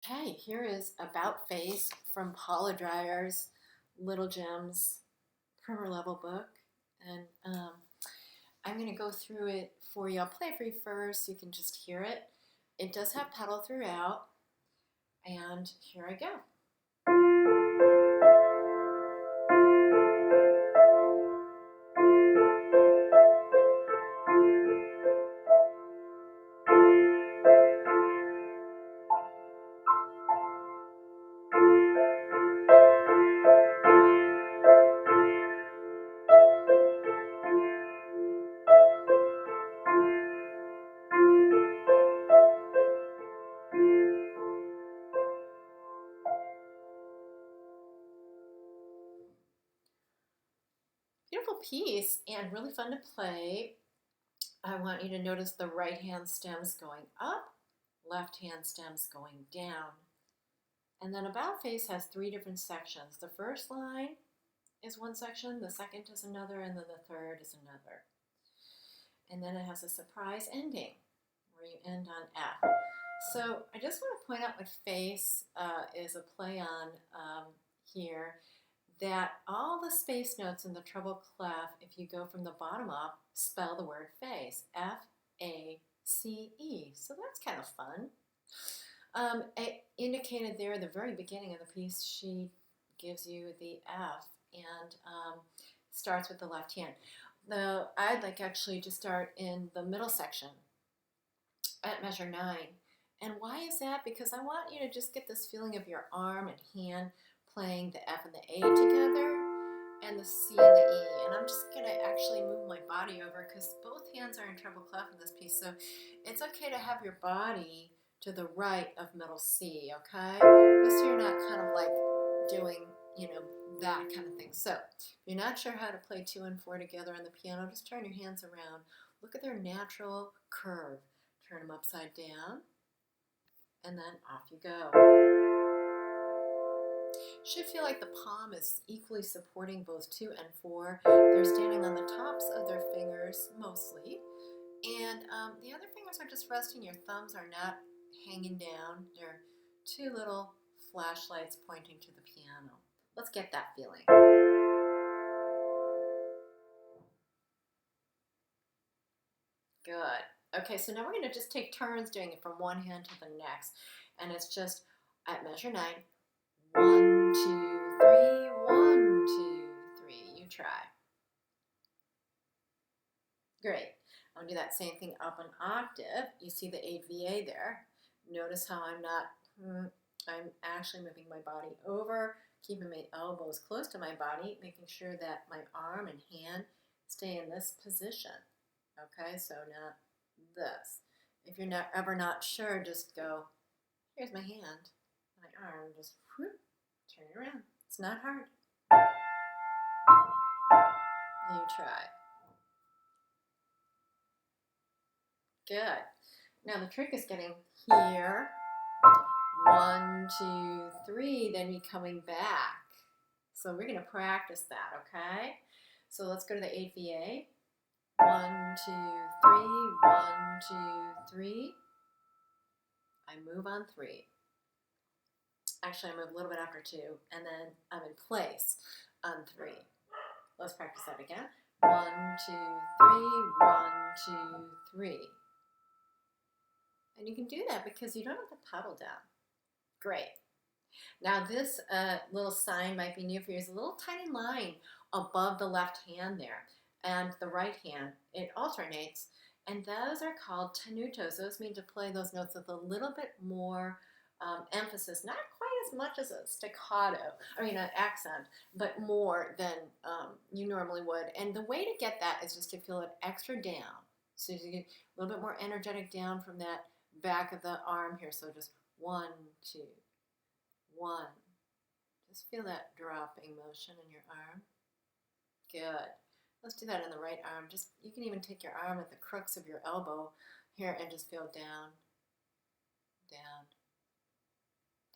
Okay, here is About Face from Paula Dreyer's Little Gems primer level book. And I'm going to go through it for you. I'll play it for you first so you can just hear it. It does have pedal throughout. And here I go. Beautiful piece and really fun to play. I want you to notice the right hand stems going up, left hand stems going down. And then About Face has three different sections. The first line is one section, the second is another, and then the third is another. And then it has a surprise ending where you end on F. So I just want to point out what face is a play on here, that all the space notes in the treble clef, if you go from the bottom up, spell the word face, F-A-C-E. So that's kind of fun. Indicated there at the very beginning of the piece, she gives you the F and starts with the left hand. Now, I'd like actually to start in the middle section at measure 9. And why is that? Because I want you to just get this feeling of your arm and hand playing the F and the A together and the C and the E. And I'm just going to actually move my body over because both hands are in treble clef in this piece. So it's okay to have your body to the right of middle C, okay? Just so you're not kind of like doing, that kind of thing. So if you're not sure how to play 2 and 4 together on the piano, just turn your hands around. Look at their natural curve. Turn them upside down, and then off you go. Should feel like the palm is equally supporting both 2 and 4. They're standing on the tops of their fingers mostly, and the other fingers are just resting. Your thumbs are not hanging down. They're 2 little flashlights pointing to the piano. Let's get that feeling. Good. Okay, so now we're going to just take turns doing it from one hand to the next. And it's just at measure 9. 1, 2, 3, 1, 2, 3. You try. Great. I'm going to do that same thing up an octave. You see the 8 VA there. Notice how I'm actually moving my body over, keeping my elbows close to my body, making sure that my arm and hand stay in this position. Okay, so not this. If you're ever not sure, just go, here's my hand, my arm, just whoop, turn it around. It's not hard. You try. Good. Now the trick is getting here. 1, 2, 3, then you coming back. So we're going to practice that, okay? So let's go to the 8 VA. 1, 2, 3, 1, 2, 3. I move on 3. Actually, I move a little bit after 2, and then I'm in place on 3. Let's practice that again. 1, 2, 3, 1, 2, 3. And you can do that because you don't have to pedal down. Great. Now this little sign might be new for you. There's a little tiny line above the left hand there and the right hand. It alternates, and those are called tenutos. Those mean to play those notes with a little bit more emphasis, not quite as much as a staccato, an accent, but more than you normally would. And the way to get that is just to feel it extra down. So you get a little bit more energetic down from that back of the arm here. So just 1, 2, 1. Just feel that dropping motion in your arm. Good. Let's do that in the right arm. You can even take your arm at the crooks of your elbow here and just feel down, down,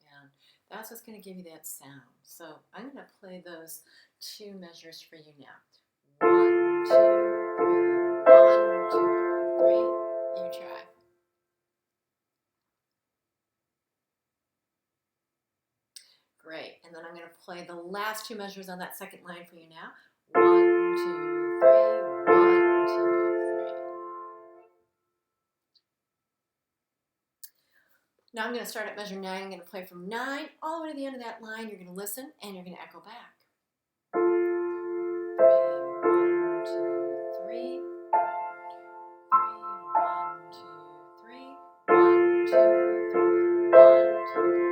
down. That's what's going to give you that sound. So I'm going to play those 2 measures for you now. 1, 2, 3. 1, 2, 3. You try. Great. And then I'm going to play the last two measures on that second line for you now. 1, 2, 3, 1, 2, 3. Now I'm going to start at measure 9. I'm going to play from 9 all the way to the end of that line. You're going to listen and you're going to echo back. 3, 1, 2, 3. 3, 1, 2, 3. 1, 2, 3. 1, 2, 3.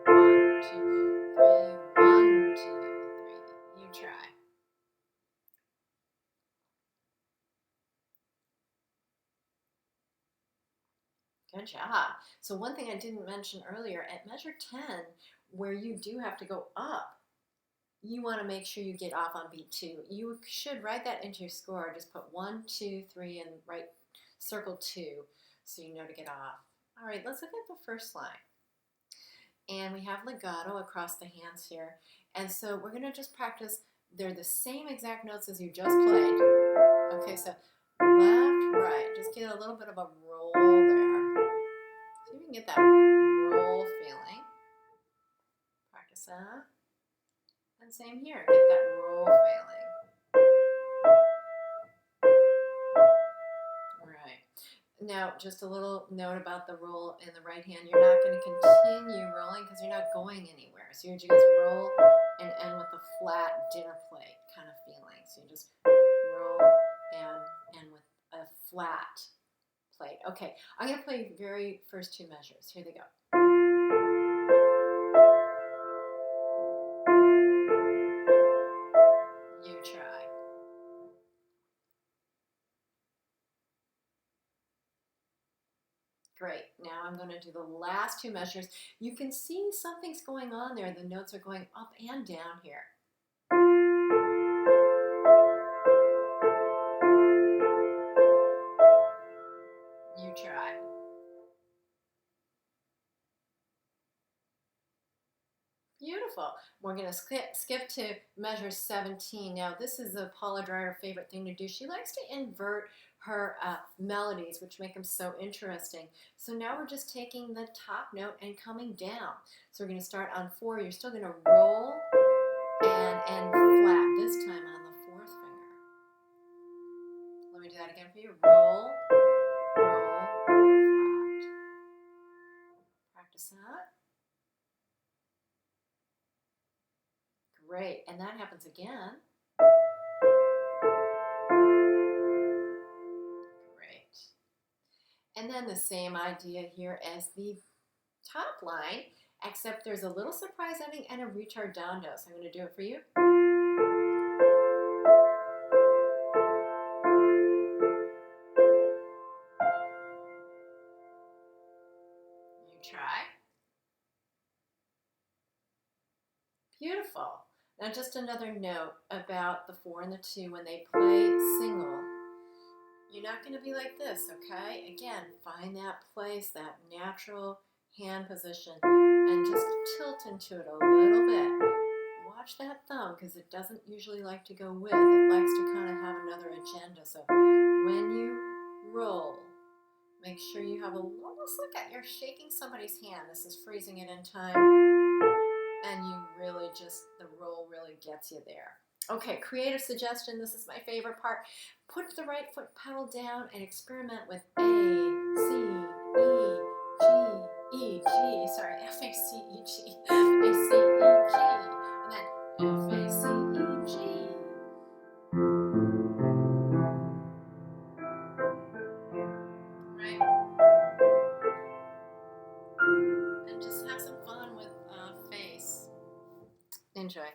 1, 2, 3. 1, 2, 3. You try. Good job. So one thing I didn't mention earlier, at measure 10, where you do have to go up, you want to make sure you get off on beat 2. You should write that into your score. Just put 1, 2, 3 and write circle 2 so you know to get off. All right, let's look at the first line. And we have legato across the hands here. And so we're going to just practice. They're the same exact notes as you just played. Okay, so left, right. Just get a little bit of a roll there. See if you can get that roll feeling. Practice that. And same here, get that roll feeling. Right. Now, just a little note about the roll in the right hand. You're not going to continue rolling because you're not going anywhere. So you just roll and end with a flat dinner plate kind of feeling. So you just roll and end with a flat plate. Okay, I'm going to play the very first two measures. Here they go. You try. Great. Now I'm going to do the last two measures. You can see something's going on there. The notes are going up and down here. You try. Beautiful. We're going to skip to measure 17. Now, this is a Paula Dreyer favorite thing to do. She likes to invert her melodies, which make them so interesting. So now we're just taking the top note and coming down. So we're going to start on 4. You're still going to roll and end flat, this time on the 4th finger. Let me do that again for you. Roll, roll, flat. Practice that. Great, and that happens again. Great. And then the same idea here as the top line, except there's a little surprise ending and a retardando. So I'm going to do it for you. You try. Beautiful. Now just another note about the 4 and the 2 when they play single. You're not going to be like this, okay? Again, find that place, that natural hand position, and just tilt into it a little bit. Watch that thumb because it doesn't usually like to go with. It likes to kind of have another agenda. So when you roll, make sure you have almost like you're shaking somebody's hand. This is freezing it in time. And you really just, the roll really gets you there. Okay, creative suggestion. This is my favorite part. Put the right foot pedal down and experiment with A, C, E, G, E, G. Sorry, F, A, C, E, G. A, C, E, G. And then F, A, C, E, G. Right? And just have some fun with face. Enjoy.